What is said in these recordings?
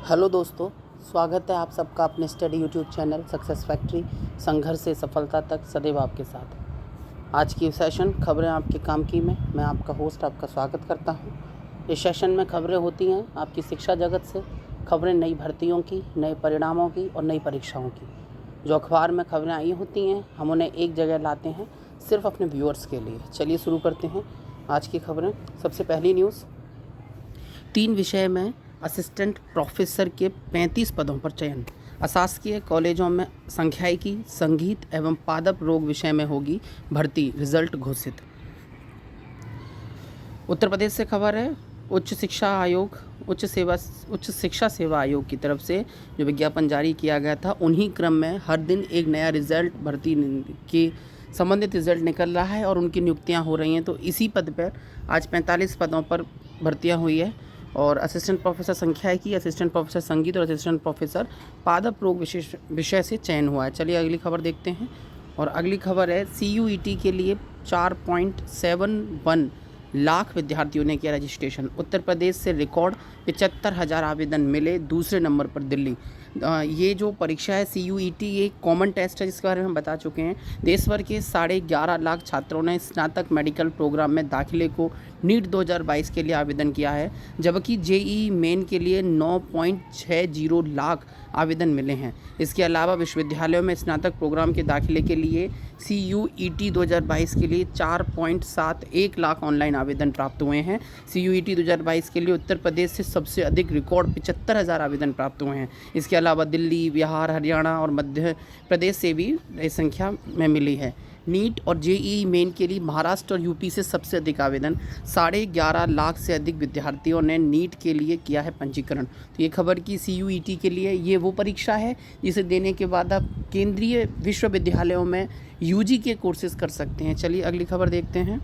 Hello दोस्तों, स्वागत है आप सबका अपने study YouTube channel success factory. संघर्ष से सफलता तक सदैव आपके साथ। आज की सेशन खबरें आपके काम की में मैं आपका होस्ट आपका स्वागत करता हूं। इस सेशन में खबरें होती हैं आपकी शिक्षा जगत से, खबरें नई भर्तियों की, नए परिणामों की और नई परीक्षाओं की। जो अखबार में खबरें आई होती हैं हम उन्हें एक जगह लाते हैं सिर्फ अपने व्यूअर्स के लिए। चलिए शुरू करते हैं आज की खबरें। सबसे पहली न्यूज़, 3 विषय में असिस्टेंट प्रोफेसर के 35 पदों पर चयन। अशासकीय कॉलेजों में सांख्यिकी, संगीत एवं पादप रोग विषय में होगी भर्ती, रिजल्ट घोषित। उत्तर प्रदेश से खबर है, उच्च शिक्षा सेवा आयोग की तरफ से जो विज्ञापन जारी किया गया था उन्हीं क्रम में हर दिन एक नया रिजल्ट भर्ती की संबंधित रिजल्ट निकल रहा है और उनकी नियुक्तियां हो रही हैं। तो इसी पद पर आज 45 पदों पर भर्तियां हुई है और असिस्टेंट प्रोफेसर सांख्यिकी, असिस्टेंट प्रोफेसर संगीत और असिस्टेंट प्रोफेसर पादप रोग विषय से चयन हुआ है। चलिए अगली खबर देखते हैं। और अगली खबर है, CUET के लिए 4.71 लाख विद्यार्थियों ने किया रजिस्ट्रेशन। उत्तर प्रदेश से रिकॉर्ड 75,000 आवेदन मिले, दूसरे नंबर पर दिल्ली। ये जो परीक्षा है CUET, ये कॉमन टेस्ट है जिसके बारे में हम बता चुके हैं। देश भर के 11.5 लाख छात्रों ने स्नातक मेडिकल प्रोग्राम में दाखिले को नीट 2022 के लिए आवेदन किया है, जबकि JEE मेन के लिए 9.60 लाख आवेदन मिले हैं। इसके अलावा विश्वविद्यालयों में स्नातक प्रोग्राम के दाखिले के लिए CUET 2022 के लिए 4.71 लाख ऑनलाइन आवेदन प्राप्त हुए हैं। CUET 2022 के लिए उत्तर प्रदेश से सबसे अधिक रिकॉर्ड 75,000 आवेदन प्राप्त हुए हैं। इसके अलावा दिल्ली, बिहार, हरियाणा और मध्य प्रदेश से भी इस संख्या में मिली है। नीट और JEE मेन के लिए महाराष्ट्र और यूपी से सबसे अधिक आवेदन, 11.5 लाख से अधिक विद्यार्थियों ने नीट के लिए किया है पंजीकरण। तो ये खबर की CUET के लिए ये वो परीक्षा है जिसे देने के बाद आप केंद्रीय विश्वविद्यालयों में UG के कोर्सेज कर सकते हैं। चलिए अगली खबर देखते हैं।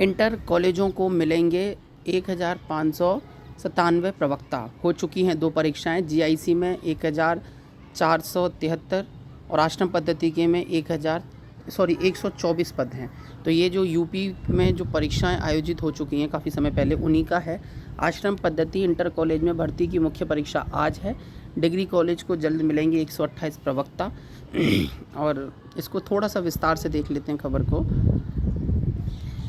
इंटर कॉलेजों को मिलेंगे 1,597 प्रवक्ता। हो चुकी हैं 2 परीक्षाएं, GIC में 1,473 और आश्रम पद्धति के में 124 पद हैं। तो ये जो यूपी में जो परीक्षाएं आयोजित हो चुकी हैं काफ़ी समय पहले, उन्हीं का है। आश्रम पद्धति इंटर कॉलेज में भर्ती की मुख्य परीक्षा आज है। डिग्री कॉलेज को जल्द मिलेंगे 128 प्रवक्ता। और इसको थोड़ा सा विस्तार से देख लेते हैं खबर को।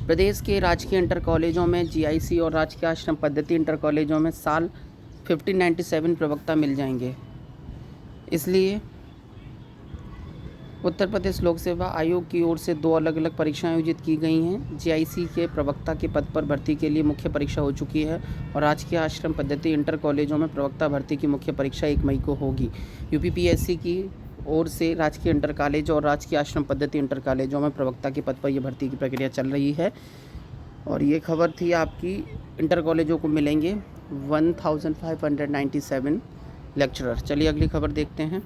प्रदेश के राजकीय इंटर कॉलेजों में GIC और राजकीय आश्रम पद्धति इंटर कॉलेजों में साल 1597 प्रवक्ता मिल जाएंगे। इसलिए उत्तर प्रदेश लोक सेवा आयोग की ओर से 2 अलग अलग परीक्षाएं आयोजित की गई हैं। GIC के प्रवक्ता के पद पर भर्ती के लिए मुख्य परीक्षा हो चुकी है और राजकीय आश्रम पद्धति इंटर कॉलेजों में प्रवक्ता भर्ती की मुख्य परीक्षा 1 मई को होगी। UPPSC की ओर से राजकीय इंटर कॉलेज और राजकीय आश्रम पद्धति इंटर कॉलेजों में प्रवक्ता के पद पर यह भर्ती की प्रक्रिया चल रही है। और ये खबर थी आपकी, इंटर कॉलेजों को मिलेंगे 1597 लेक्चरर। चलिए अगली खबर देखते हैं।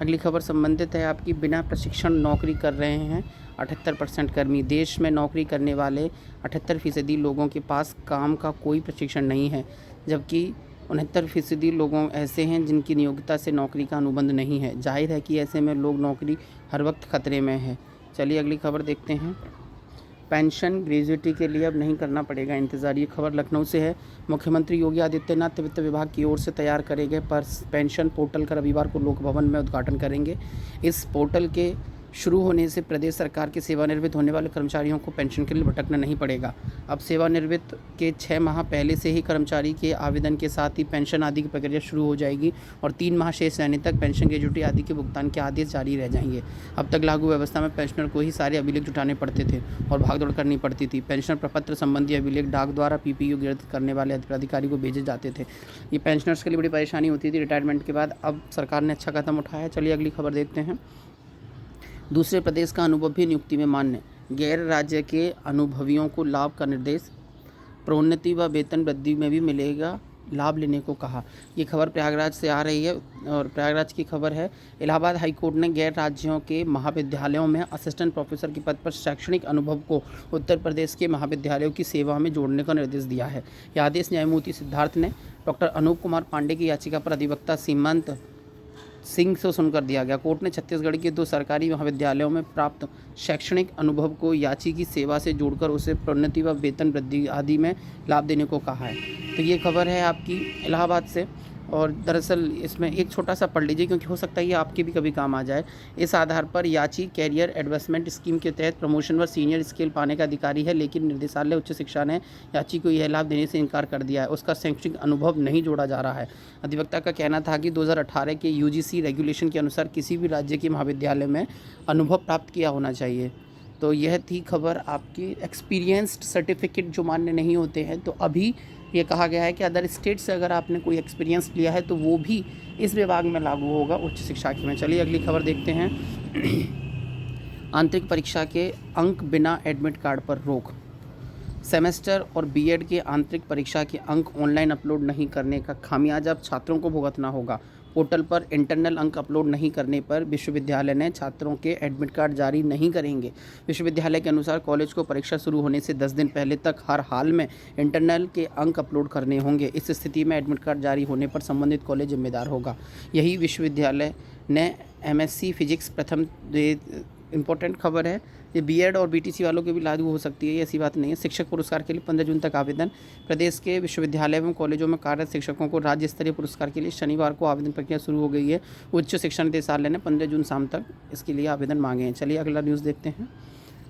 अगली खबर संबंधित है आपकी, बिना प्रशिक्षण नौकरी कर रहे हैं 78% कर्मी। देश में नौकरी करने वाले 78% लोगों के पास काम का कोई प्रशिक्षण नहीं है, जबकि 69% लोगों ऐसे हैं जिनकी नियोक्ता से नौकरी का अनुबंध नहीं है। जाहिर है कि ऐसे में लोग नौकरी हर वक्त खतरे में है। चलिए अगली खबर देखते हैं। पेंशन ग्रेजुएटी के लिए अब नहीं करना पड़ेगा इंतज़ार। ये खबर लखनऊ से है। मुख्यमंत्री योगी आदित्यनाथ वित्त विभाग की ओर से तैयार करे गए पेंशन पोर्टल का रविवार को लोक भवन में उद्घाटन करेंगे। इस पोर्टल के शुरू होने से प्रदेश सरकार के सेवानिवृत्त होने वाले कर्मचारियों को पेंशन के लिए भटकना नहीं पड़ेगा। अब सेवानिवृत्त के 6 माह पहले से ही कर्मचारी के आवेदन के साथ ही पेंशन आदि की प्रक्रिया शुरू हो जाएगी और 3 माह शेष रहने तक पेंशन ग्रेजुएटी आदि के भुगतान के आदेश जारी रह जाएंगे। अब तक लागू व्यवस्था में पेंशनर को ही सारे अभिलेख जुटाने पड़ते थे और भागदौड़ करनी पड़ती थी। पेंशनर प्रपत्र संबंधी अभिलेख डाक द्वारा PPU गिरफ्त करने वाले अधिकारी को भेजे जाते थे। ये पेंशनर्स के लिए बड़ी परेशानी होती थी रिटायरमेंट के बाद। अब सरकार ने अच्छा कदम उठाया। चलिए अगली खबर देखते हैं। दूसरे प्रदेश का अनुभव भी नियुक्ति में मान्य, गैर राज्य के अनुभवियों को लाभ का निर्देश। प्रोन्नति व वेतन वृद्धि में भी मिलेगा, लाभ लेने को कहा। ये खबर प्रयागराज से आ रही है और प्रयागराज की खबर है। इलाहाबाद हाईकोर्ट ने गैर राज्यों के महाविद्यालयों में असिस्टेंट प्रोफेसर के पद पर शैक्षणिक अनुभव को उत्तर प्रदेश के महाविद्यालयों की सेवा में जोड़ने का निर्देश दिया है। यह आदेश न्यायमूर्ति सिद्धार्थ ने डॉक्टर अनूप कुमार पांडे की याचिका पर अधिवक्ता सिंह से सुनकर दिया गया। कोर्ट ने छत्तीसगढ़ के 2 सरकारी महाविद्यालयों में प्राप्त शैक्षणिक अनुभव को याची की सेवा से जोड़कर उसे प्रोन्नति व वेतन वृद्धि आदि में लाभ देने को कहा है। तो ये खबर है आपकी इलाहाबाद से, और दरअसल इसमें एक छोटा सा पढ़ लीजिए क्योंकि हो सकता है ये आपके भी कभी काम आ जाए। इस आधार पर याची कैरियर एडवांसमेंट स्कीम के तहत प्रमोशन व सीनियर स्केल पाने का अधिकारी है, लेकिन निर्देशालय उच्च शिक्षा ने याची को यह लाभ देने से इनकार कर दिया है। उसका शैक्षणिक अनुभव नहीं जोड़ा जा रहा है। अधिवक्ता का कहना था कि 2018 के यूजीसी रेगुलेशन के अनुसार किसी भी राज्य के महाविद्यालय में अनुभव प्राप्त किया होना चाहिए। तो यह थी खबर आपकी। एक्सपीरियंस्ड सर्टिफिकेट जो मान्य नहीं होते हैं, तो अभी ये कहा गया है कि अदर स्टेट से अगर आपने कोई एक्सपीरियंस लिया है तो वो भी इस विभाग में लागू होगा, उच्च शिक्षा के में। चलिए अगली खबर देखते हैं। आंतरिक परीक्षा के अंक बिना एडमिट कार्ड पर रोक। सेमेस्टर और बीएड के आंतरिक परीक्षा के अंक ऑनलाइन अपलोड नहीं करने का खामियाजा अब छात्रों को भुगतना होगा। पोर्टल पर इंटरनल अंक अपलोड नहीं करने पर विश्वविद्यालय ने छात्रों के एडमिट कार्ड जारी नहीं करेंगे। विश्वविद्यालय के अनुसार कॉलेज को परीक्षा शुरू होने से 10 दिन पहले तक हर हाल में इंटरनल के अंक अपलोड करने होंगे। इस स्थिति में एडमिट कार्ड जारी होने पर संबंधित कॉलेज जिम्मेदार होगा। यही विश्वविद्यालय ने एमएससी फिजिक्स प्रथम इम्पोर्टेंट खबर है। ये बीएड और बीटीसी वालों के भी लागू हो सकती है, ये ऐसी बात नहीं है। शिक्षक पुरस्कार के लिए 15 जून तक आवेदन। प्रदेश के विश्वविद्यालय एवं कॉलेजों में कार्यरत शिक्षकों को राज्य स्तरीय पुरस्कार के लिए शनिवार को आवेदन प्रक्रिया शुरू हो गई है। उच्च शिक्षा निदेशालय ने 15 जून शाम तक इसके लिए आवेदन मांगे हैं। चलिए अगला न्यूज़ देखते हैं।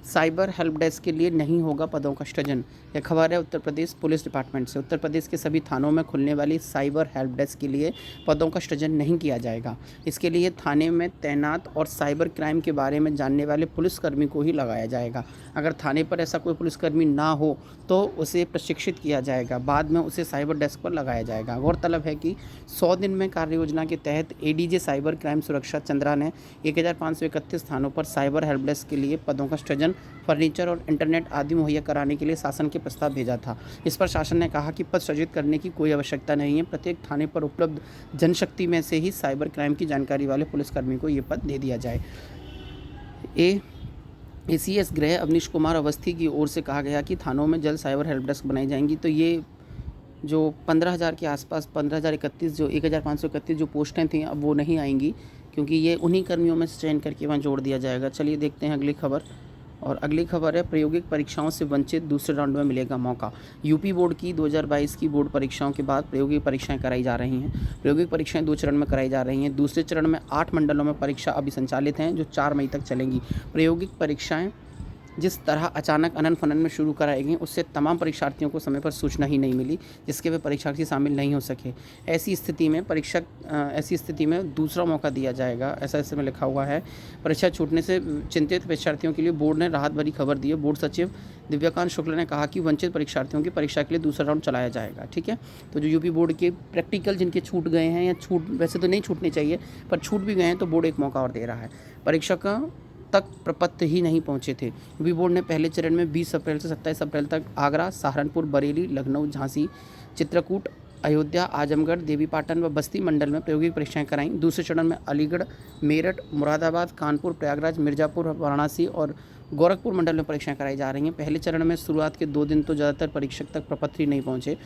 साइबर हेल्प डेस्क के लिए नहीं होगा पदों का सृजन। यह खबर है उत्तर प्रदेश पुलिस डिपार्टमेंट से। उत्तर प्रदेश के सभी थानों में खुलने वाली साइबर हेल्प डेस्क के लिए पदों का सृजन नहीं किया जाएगा। इसके लिए थाने में तैनात और साइबर क्राइम के बारे में जानने वाले पुलिसकर्मी को ही लगाया जाएगा। अगर थाने पर ऐसा कोई पुलिसकर्मी ना हो तो उसे प्रशिक्षित किया जाएगा, बाद में उसे साइबर डेस्क पर लगाया जाएगा। गौरतलब है कि 100 दिन में कार्य योजना के तहत एडीजे साइबर क्राइम सुरक्षा चंद्रा ने 1531 थानों पर साइबर हेल्प डेस्क के लिए पदों का सृजन, फर्नीचर और इंटरनेट आदि मुहैया कराने के लिए शासन के प्रस्ताव भेजा था। इस पर शासन ने कहा कि पद सृजित करने की कोई आवश्यकता नहीं है। प्रत्येक थाने पर उपलब्ध जनशक्ति में से ही साइबर क्राइम की जानकारी वाले पुलिसकर्मी को ये पद दे दिया जाए। एसीएस गृह अवनीश कुमार अवस्थी की ओर से कहा गया कि थानों में जल्द साइबर हेल्प डेस्क बनाई जाएंगी। तो ये जो 15,000 के आसपास 15,031 जो 1531 जो पोस्टें थी अब वो नहीं आएंगी, क्योंकि ये उन्हीं कर्मियों में से चयन करके वहाँ जोड़ दिया जाएगा। चलिए देखते हैं अगली खबर। और अगली खबर है प्रायोगिक परीक्षाओं से वंचित दूसरे राउंड में मिलेगा मौका। यूपी बोर्ड की 2022 की बोर्ड परीक्षाओं के बाद प्रायोगिक परीक्षाएं कराई जा रही हैं। प्रायोगिक परीक्षाएं 2 चरण में कराई जा रही हैं। दूसरे चरण में 8 मंडलों में परीक्षा अभी संचालित हैं जो 4 मई तक चलेंगी। प्रायोगिक परीक्षाएं जिस तरह अचानक अनन फनन में शुरू कराई गई उससे तमाम परीक्षार्थियों को समय पर सूचना ही नहीं मिली, जिसके वे परीक्षार्थी शामिल नहीं हो सके। ऐसी स्थिति में दूसरा मौका दिया जाएगा, ऐसा इसमें लिखा हुआ है। परीक्षा छूटने से चिंतित परीक्षार्थियों के लिए बोर्ड ने राहत भरी खबर दी है। बोर्ड सचिव दिव्याकांत शुक्ल ने कहा कि वंचित परीक्षार्थियों की परीक्षा के लिए दूसरा राउंड चलाया जाएगा। ठीक है, तो जो यूपी बोर्ड के प्रैक्टिकल जिनके छूट गए हैं या वैसे तो नहीं छूटने चाहिए पर छूट भी गए हैं, तो बोर्ड एक मौका और दे रहा है। परीक्षा का तक प्रपत्र ही नहीं पहुंचे थे। यूपी बोर्ड ने पहले चरण में 20 अप्रैल से 27 अप्रैल तक आगरा, सहारनपुर, बरेली, लखनऊ, झांसी, चित्रकूट, अयोध्या, आजमगढ़, देवीपाटन व बस्ती मंडल में प्रायोगिक परीक्षाएं कराईं। दूसरे चरण में अलीगढ़, मेरठ, मुरादाबाद, कानपुर, प्रयागराज, मिर्ज़ापुर, वाराणसी और गोरखपुर मंडल में परीक्षाएं कराई जा रही हैं। पहले चरण में शुरुआत के 2 दिन तो ज़्यादातर परीक्षक तक प्रपत्र ही नहीं पहुंचे,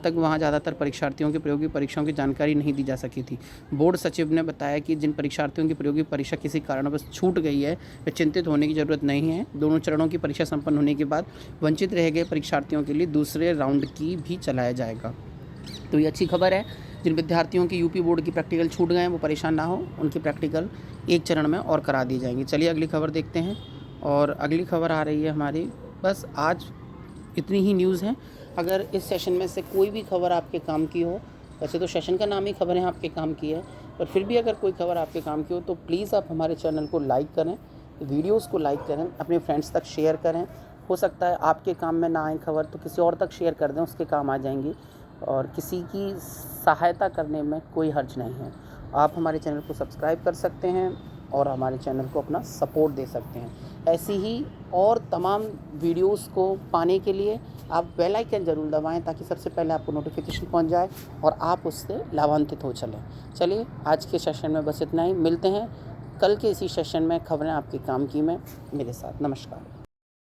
वहाँ ज़्यादातर परीक्षार्थियों की प्रायोगिक परीक्षाओं की जानकारी नहीं दी जा सकी थी। बोर्ड सचिव ने बताया कि जिन परीक्षार्थियों की प्रायोगिक परीक्षा किसी कारणवश छूट गई है वे चिंतित होने की ज़रूरत नहीं है। दोनों चरणों की परीक्षा संपन्न होने के बाद वंचित रह गए परीक्षार्थियों के लिए दूसरे राउंड की भी चलाया जाएगा। तो ये अच्छी खबर है। जिन विद्यार्थियों की यूपी बोर्ड की प्रैक्टिकल छूट गए हैं वो परेशान ना हो, उनकी प्रैक्टिकल एक चरण में और करा दी जाएंगी। चलिए अगली खबर देखते हैं। और अगली खबर आ रही है हमारी, बस आज इतनी ही न्यूज़ है। अगर इस सेशन में से कोई भी खबर आपके काम की हो, वैसे तो सेशन का नाम ही खबरें आपके काम की है, पर फिर भी अगर कोई खबर आपके काम की हो तो प्लीज़ आप हमारे चैनल को लाइक करें, वीडियोज़ को लाइक करें, अपने फ्रेंड्स तक शेयर करें। हो सकता है आपके काम में ना आए खबर तो किसी और तक शेयर कर दें, उसके काम आ जाएंगी। और किसी की सहायता करने में कोई हर्ज नहीं है। आप हमारे चैनल को सब्सक्राइब कर सकते हैं और हमारे चैनल को अपना सपोर्ट दे सकते हैं। ऐसी ही और तमाम वीडियोस को पाने के लिए आप बेल आइकन ज़रूर दबाएं ताकि सबसे पहले आपको नोटिफिकेशन पहुंच जाए और आप उससे लाभान्वित हो चलें। चलिए आज के सेशन में बस इतना ही। मिलते हैं कल के इसी सेशन में खबरें आपके काम की में मेरे साथ। नमस्कार।